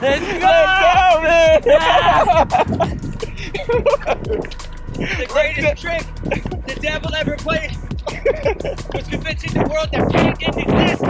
Let's go! Man! Yeah! The greatest trick the devil ever played was convincing the world that pain didn't exist.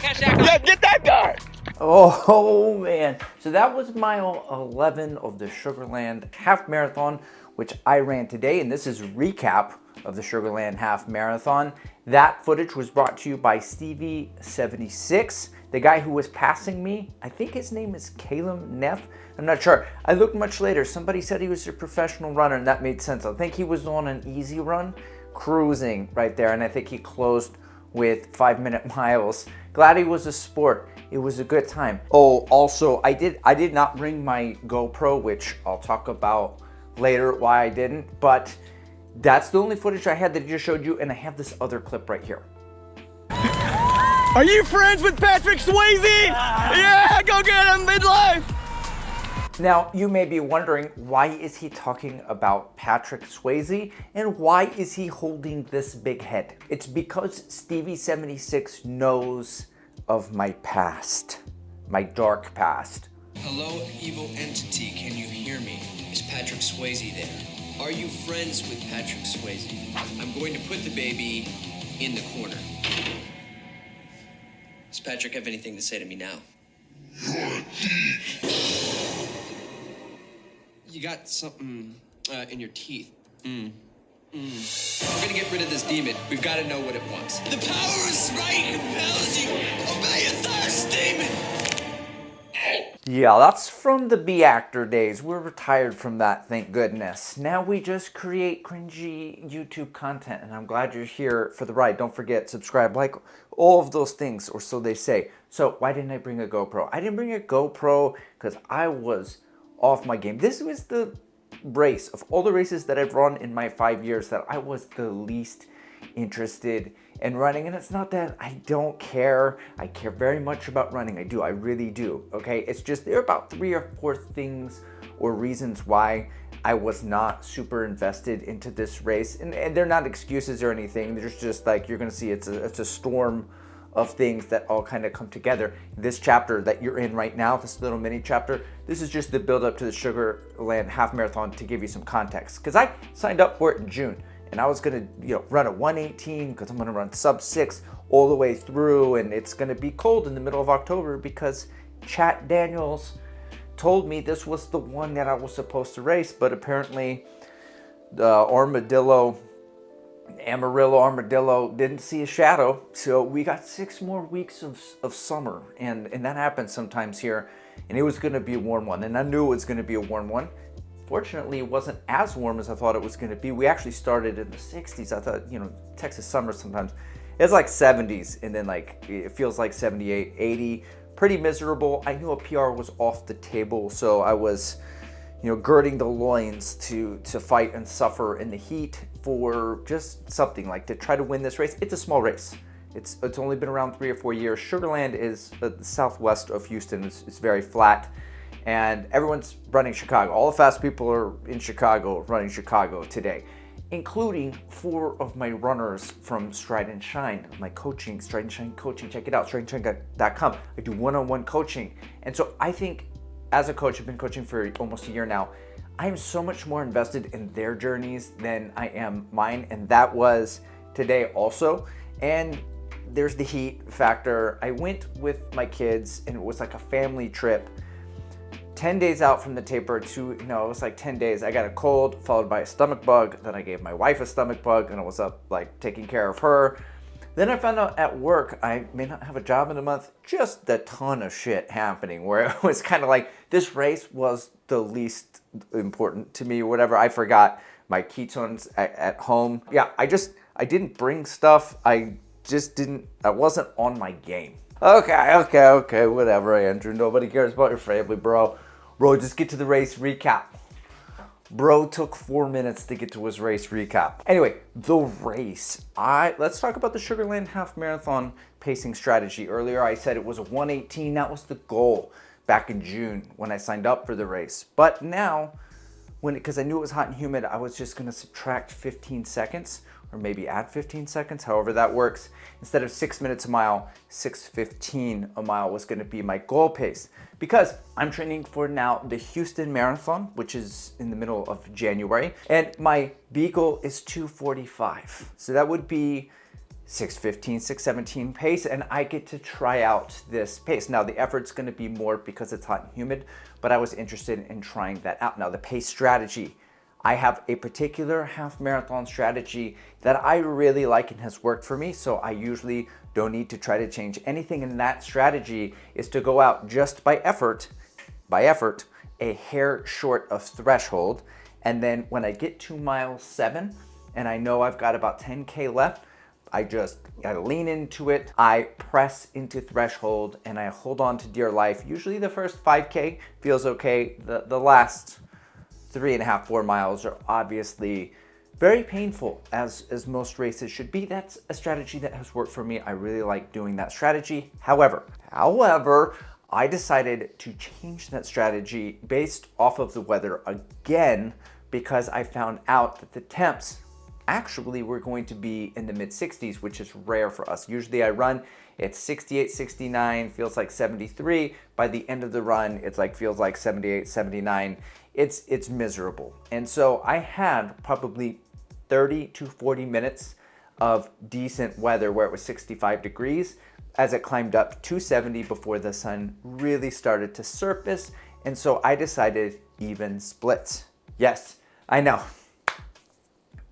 Catch that guy. Yeah, get that guy! Oh man. So that was mile 11 of the Sugarland Half Marathon, which I ran today, and this is a recap of the Sugarland Half Marathon. That footage was brought to you by Stevie76, the guy who was passing me. I think his name is Caleb Neff. I'm not sure. I looked much later. Somebody said he was a professional runner, and that made sense. I think he was on an easy run, cruising right there, and I think he closed with 5-minute miles. Glad he was a sport. It was a good time. Oh, also, I did not bring my GoPro, which I'll talk about later why I didn't, but that's the only footage I had that I just showed you, and I have this other clip right here. Are you friends with Patrick Swayze? Yeah, go get him midlife! Now, you may be wondering, why is he talking about Patrick Swayze, and why is he holding this big head? It's because Stevie76 knows of my past, my dark past. Hello, evil entity, can you hear me? Is Patrick Swayze there? Are you friends with Patrick Swayze? I'm going to put the baby in the corner. Does Patrick have anything to say to me now? You got something in your teeth. If we're gonna get rid of this demon, we've got to know what it wants. The power of Sprite compels you. Obey your thirst, demon! Yeah, that's from the B-Actor days. We're retired from that, thank goodness. Now we just create cringy YouTube content, and I'm glad you're here for the ride. Don't forget, subscribe, like, all of those things, or so they say. So why didn't I bring a GoPro? I didn't bring a GoPro because I was off my game. This was the race of all the races that I've run in my 5 years that I was the least interested in running. And it's not that I don't care. I care very much about running. I do. I really do. Okay. It's just there are about 3 or 4 things or reasons why I was not super invested into this race. And they're not excuses or anything. There's just like, you're going to see it's a storm of things that all kind of come together. This chapter that you're in right now, this little mini chapter, this is just the build up to the Sugarland Half Marathon to give you some context. Because I signed up for it in June, and I was gonna, run a 1:18 because I'm gonna run sub 6 all the way through, and it's gonna be cold in the middle of October because Chat Daniels told me this was the one that I was supposed to race, but apparently the Armarillo Armadillo didn't see a shadow, so we got 6 more weeks of summer, and that happens sometimes here, and it was going to be a warm one, and I knew it was going to be a warm one. Fortunately, it wasn't as warm as I thought it was going to be. We actually started in the 60s. I thought, Texas summer sometimes, it's like 70s, and then like it feels like 78, 80, pretty miserable. I knew a PR was off the table, so I was girding the loins to fight and suffer in the heat for just something like to try to win this race. It's a small race. It's only been around 3 or 4 years. Sugarland is the southwest of Houston. It's very flat, and everyone's running Chicago. All the fast people are in Chicago, running Chicago today, including 4 of my runners from Stride and Shine, my coaching, Stride and Shine coaching. Check it out, strideandshine.com. I do one-on-one coaching, and so I think, as a coach, I've been coaching for almost a year now, I am so much more invested in their journeys than I am mine, and that was today also. And there's the heat factor. I went with my kids, and it was like a family trip. 10 days out from the taper it was like 10 days. I got a cold, followed by a stomach bug. Then I gave my wife a stomach bug, and I was up like taking care of her. Then I found out at work I may not have a job in a month. Just a ton of shit happening where it was kind of like this race was the least important to me or whatever. I forgot my ketones at home. Yeah, I didn't bring stuff. I wasn't on my game. Okay, whatever, Andrew. Nobody cares about your family, bro. Bro, just get to the race recap. Bro took 4 minutes to get to his race recap. Anyway, the race. Let's talk about the Sugarland Half Marathon pacing strategy. Earlier I said it was a 1:18. That was the goal back in June when I signed up for the race. But now, because I knew it was hot and humid, I was just gonna subtract 15 seconds or maybe add 15 seconds, however that works. Instead of 6 minutes a mile, 6:15 a mile was gonna be my goal pace, because I'm training for now the Houston Marathon, which is in the middle of January, and my vehicle is 2:45. So that would be 6:15, 6:17 pace, and I get to try out this pace. Now the effort's gonna be more because it's hot and humid, but I was interested in trying that out. Now the pace strategy, I have a particular half marathon strategy that I really like and has worked for me, so I usually don't need to try to change anything in that strategy, is to go out just by effort, a hair short of threshold, and then when I get to mile 7 and I know I've got about 10K left, I lean into it, I press into threshold, and I hold on to dear life. Usually the first 5K feels okay. The last 3.5, 4 miles are obviously very painful, as most races should be. That's a strategy that has worked for me. I really like doing that strategy. However, I decided to change that strategy based off of the weather again, because I found out that the temps actually were going to be in the mid 60s, which is rare for us. Usually I run, it's 68, 69, feels like 73. By the end of the run, feels like 78, 79. It's miserable. And so I had probably 30 to 40 minutes of decent weather where it was 65 degrees as it climbed up to 70 before the sun really started to surface. And so I decided even splits. Yes, I know.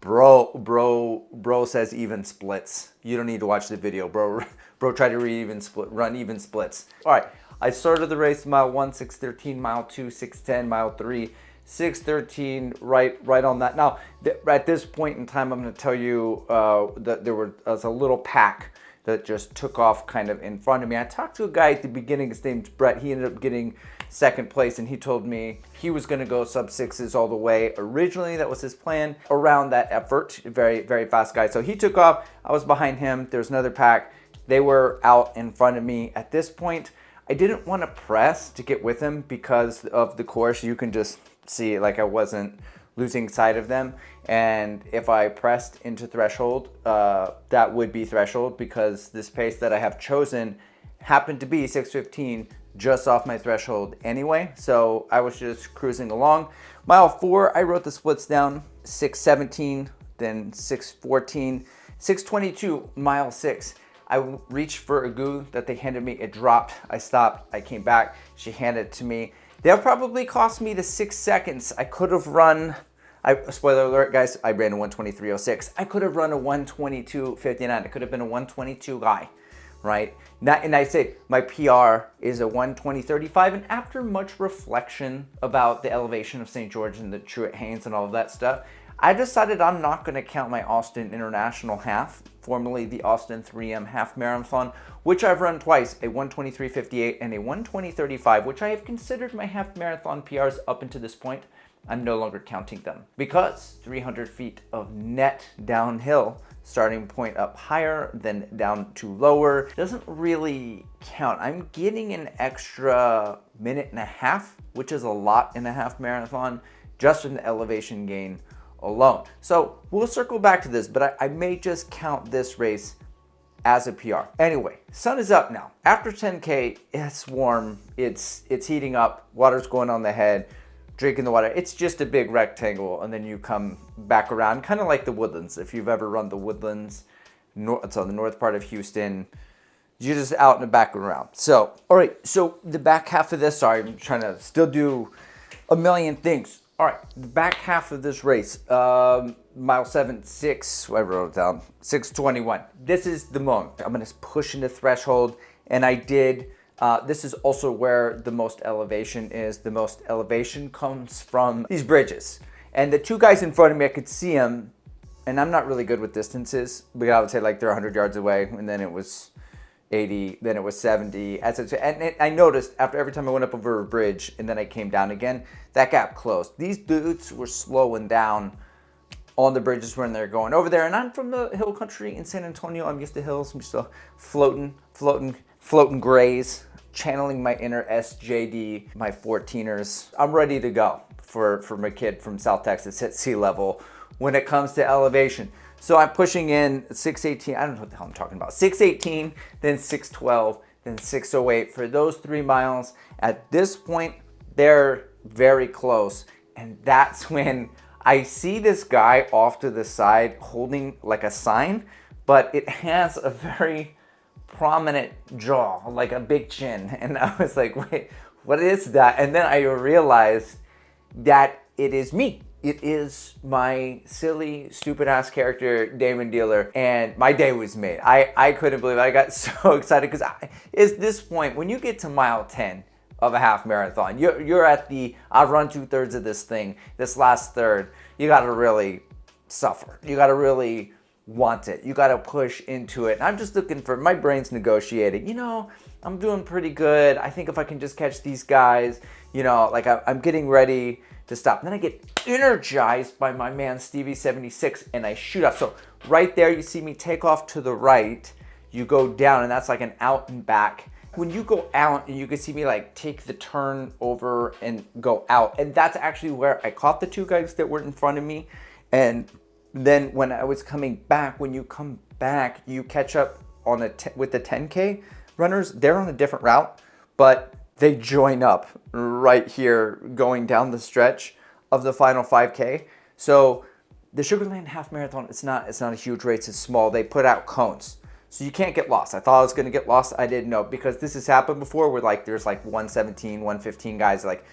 Bro says even splits. You don't need to watch the video, bro. Bro tried to run even splits. All right, I started the race mile 1, 6:13, mile 2, 6:10, mile 3, 6:13, right on that. Now, at this point in time, I'm gonna tell you that there was a little pack that just took off kind of in front of me. I talked to a guy at the beginning, his name's Brett. He ended up getting second place, and he told me he was gonna go sub-6s all the way. Originally, that was his plan around that effort. Very, very fast guy. So he took off, I was behind him. There's another pack. They were out in front of me. At this point, I didn't wanna press to get with him because of the course. You can just see I wasn't losing sight of them. And if I pressed into threshold, that would be threshold, because this pace that I have chosen happened to be 6:15, just off my threshold anyway. So I was just cruising along. Mile 4, I wrote the splits down, 6:17, then 6:14, 6:22, mile 6. I reached for a goo that they handed me, it dropped, I stopped, I came back, she handed it to me. That probably cost me the 6 seconds. I could have run, spoiler alert guys, I ran a 1:23.06. I could have run a 1:22.59. It could have been a 1:22 guy, right? And I say my PR is a 1:20.35, and after much reflection about the elevation of St. George and the Truett Haynes and all of that stuff, I decided I'm not gonna count my Austin International Half, formerly the Austin 3M Half Marathon, which I've run twice, a 1:23.58 and a 1:20.35, which I have considered my half marathon PRs up until this point. I'm no longer counting them because 300 feet of net downhill, starting point up higher, then down to lower, doesn't really count. I'm getting an extra minute and a half, which is a lot in a half marathon, just in the elevation gain alone. So we'll circle back to this, but I may just count this race as a PR. Anyway, sun is up now. After 10K, it's warm, it's heating up, water's going on the head, drinking the water. It's just a big rectangle, and then you come back around, kind of like the Woodlands. If you've ever run the Woodlands, it's on the north part of Houston, you're just out in the back and around. So, all right, so the back half of this, sorry, I'm trying to still do a million things. All right, the back half of this race, mile 7, 6, I wrote it down, 6:21. This is the moment. I'm gonna push into threshold, and I did. This is also where the most elevation is. The most elevation comes from these bridges. And the two guys in front of me, I could see them, and I'm not really good with distances, but I would say they're 100 yards away, and then it was 80, then it was 70. And I noticed after every time I went up over a bridge and then I came down again, that gap closed. These dudes were slowing down on the bridges when they're going over there. And I'm from the hill country in San Antonio. I'm used to hills. I'm still floating grays, channeling my inner SJD, my 14ers. I'm ready to go for my kid from South Texas at sea level when it comes to elevation. So I'm pushing in 6:18. I don't know what the hell I'm talking about. 6:18, then 6:12, then 6:08 for those 3 miles. At this point, they're very close. And that's when I see this guy off to the side holding like a sign, but it has a very prominent jaw, like a big chin. And I was like, wait, what is that? And then I realized that it is me. It is my silly, stupid ass character, Damon Dealer, and my day was made. I couldn't believe it. I got so excited because it's this point, when you get to mile 10 of a half marathon, you're at the, I've run 2/3 of this thing, this last third, you gotta really suffer. You gotta really want it. You gotta push into it. And I'm just looking for, my brain's negotiating, you know, I'm doing pretty good. I think if I can just catch these guys, you know, like I'm getting ready to stop. And then I get energized by my man Stevie 76 and I shoot off. So right there, you see me take off to the right, you go down, and that's like an out and back. When you go out, and you can see me like take the turn over and go out. And that's actually where I caught the 2 guys that were in front of me. And then when I was coming back, when you come back, you catch up on with the 10K runners. They're on a different route, but they join up right here going down the stretch of the final 5K. So the Sugarland Half Marathon, it's not a huge race, it's small. They put out cones. So you can't get lost. I thought I was gonna get lost. I didn't know, because this has happened before where like there's like 117, 115 guys, like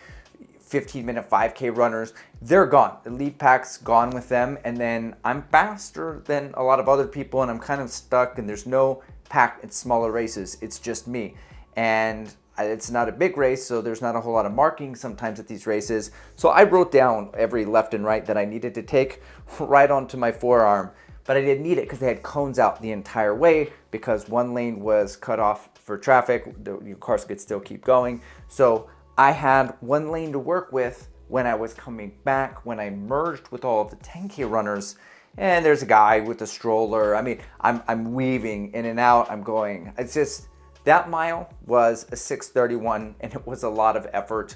15-minute 5K runners. They're gone. The lead pack's gone with them. And then I'm faster than a lot of other people and I'm kind of stuck, and there's no pack in smaller races. It's just me. And it's not a big race, so there's not a whole lot of marking sometimes at these races. So I wrote down every left and right that I needed to take right onto my forearm, but I didn't need it because they had cones out the entire way, because one lane was cut off for traffic. The cars could still keep going. So I had one lane to work with when I was coming back, when I merged with all of the 10K runners. And there's a guy with a stroller. I mean, I'm weaving in and out. I'm going, it's just, that mile was a 6:31, and it was a lot of effort,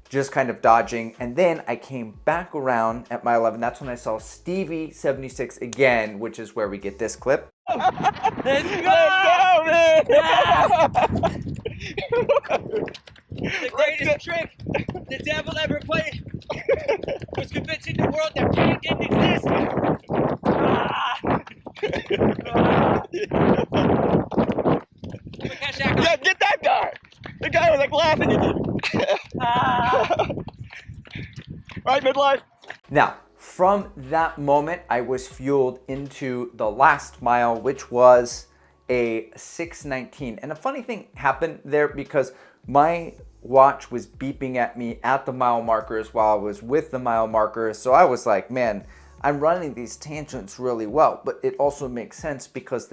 just kind of dodging. And then I came back around at mile 11. That's when I saw Stevie 76 again, which is where we get this clip. Let's go, man! The greatest trick the devil ever played was convincing the world that pain didn't exist. Catch that guy. Yeah, get that guy! The guy was like laughing at you. Right, midlife? Now, from that moment, I was fueled into the last mile, which was a 6:19. And a funny thing happened there, because my watch was beeping at me at the mile markers while I was with the mile markers. So I was like, man, I'm running these tangents really well, but it also makes sense because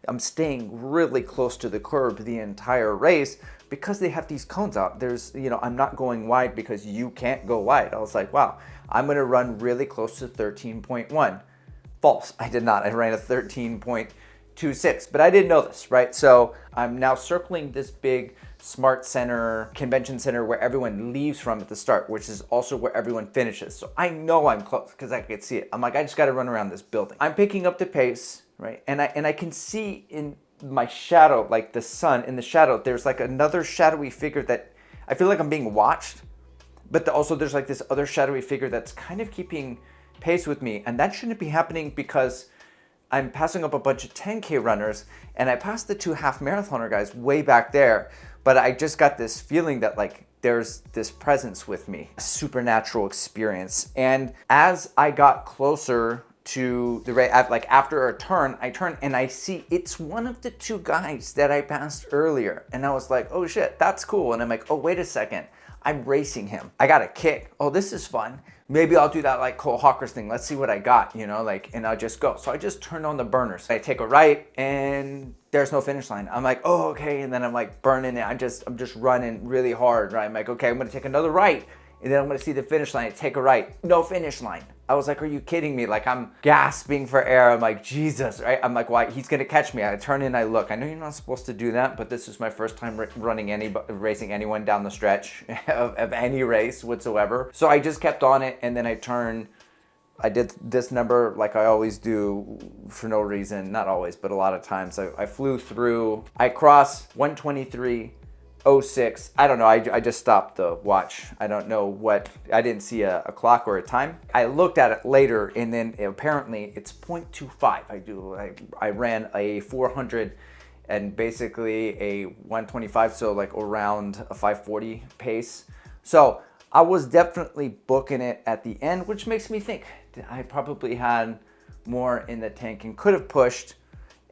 I'm staying really close to the curb the entire race because they have these cones out. There's, you know, I'm not going wide because you can't go wide. I was like, wow, I'm gonna run really close to 13.1. False, I did not. I ran a 13.26, but I didn't know this, right? So I'm now circling this big Smart Center, convention center, where everyone leaves from at the start, which is also where everyone finishes. So I know I'm close because I could see it. I'm like, I just got to run around this building. I'm picking up the pace, right? And I can see in my shadow, like the sun in the shadow, there's like another shadowy figure that I feel like I'm being watched, but also there's like this other shadowy figure that's kind of keeping pace with me. And that shouldn't be happening because I'm passing up a bunch of 10K runners, and I passed the 2 half marathoner guys way back there. But I just got this feeling that like there's this presence with me, a supernatural experience. And as I got closer to the race, like after a turn, I turn and I see it's one of the 2 guys that I passed earlier. And I was like, oh shit, that's cool. And I'm like, oh, wait a second, I'm racing him. I got a kick. Oh, this is fun. Maybe I'll do that like Cole Hocker's thing. Let's see what I got, you know, like, and I'll just go. So I just turned on the burners. I take a right and there's no finish line. I'm like, oh, okay. And then I'm like burning it. I'm just running really hard, right? I'm like, okay, I'm gonna take another right. And then I'm gonna see the finish line, take a right, no finish line. I was like, are you kidding me? Like I'm gasping for air. I'm like, Jesus, right? I'm like, why? He's gonna catch me. I turn in, I look. I know you're not supposed to do that, but this is my first time racing anyone down the stretch of any race whatsoever. So I just kept on it, and then I turned I did this number like I always do for no reason. Not always, but a lot of times. I flew through. I crossed 123.06. I don't know. I just stopped the watch. I don't know what. I didn't see a clock or a time. I looked at it later, and then apparently it's 0.25. I ran a 400 and basically a 125, so like around a 540 pace. So I was definitely booking it at the end, which makes me think I probably had more in the tank and could have pushed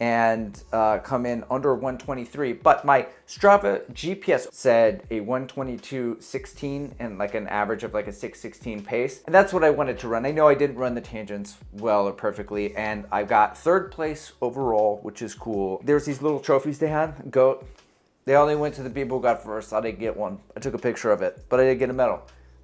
and come in under 123. But my Strava GPS said a 122.16 and like an average of like a 6:16 pace. And that's what I wanted to run. I know I didn't run the tangents well or perfectly, and I got 3rd place overall, which is cool. There's these little trophies they had, GOAT. They only went to the people who got first. I didn't get one. I took a picture of it, but I did get a medal.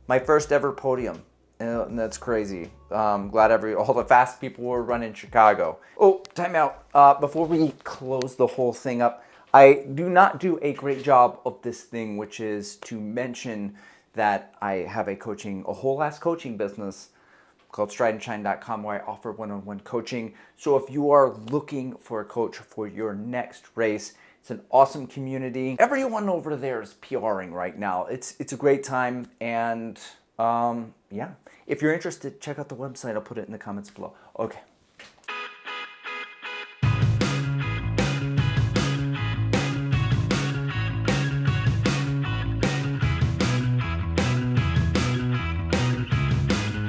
My first ever podium. And that's crazy. Glad all the fast people were running Chicago. Oh, time out. Before we close the whole thing up, I do not do a great job of this thing, which is to mention that I have a whole ass coaching business called strideandshine.com, where I offer one-on-one coaching. So if you are looking for a coach for your next race, it's an awesome community. Everyone over there is PRing right now. It's a great time, and yeah. If you're interested, check out the website. I'll put it in the comments below. Okay.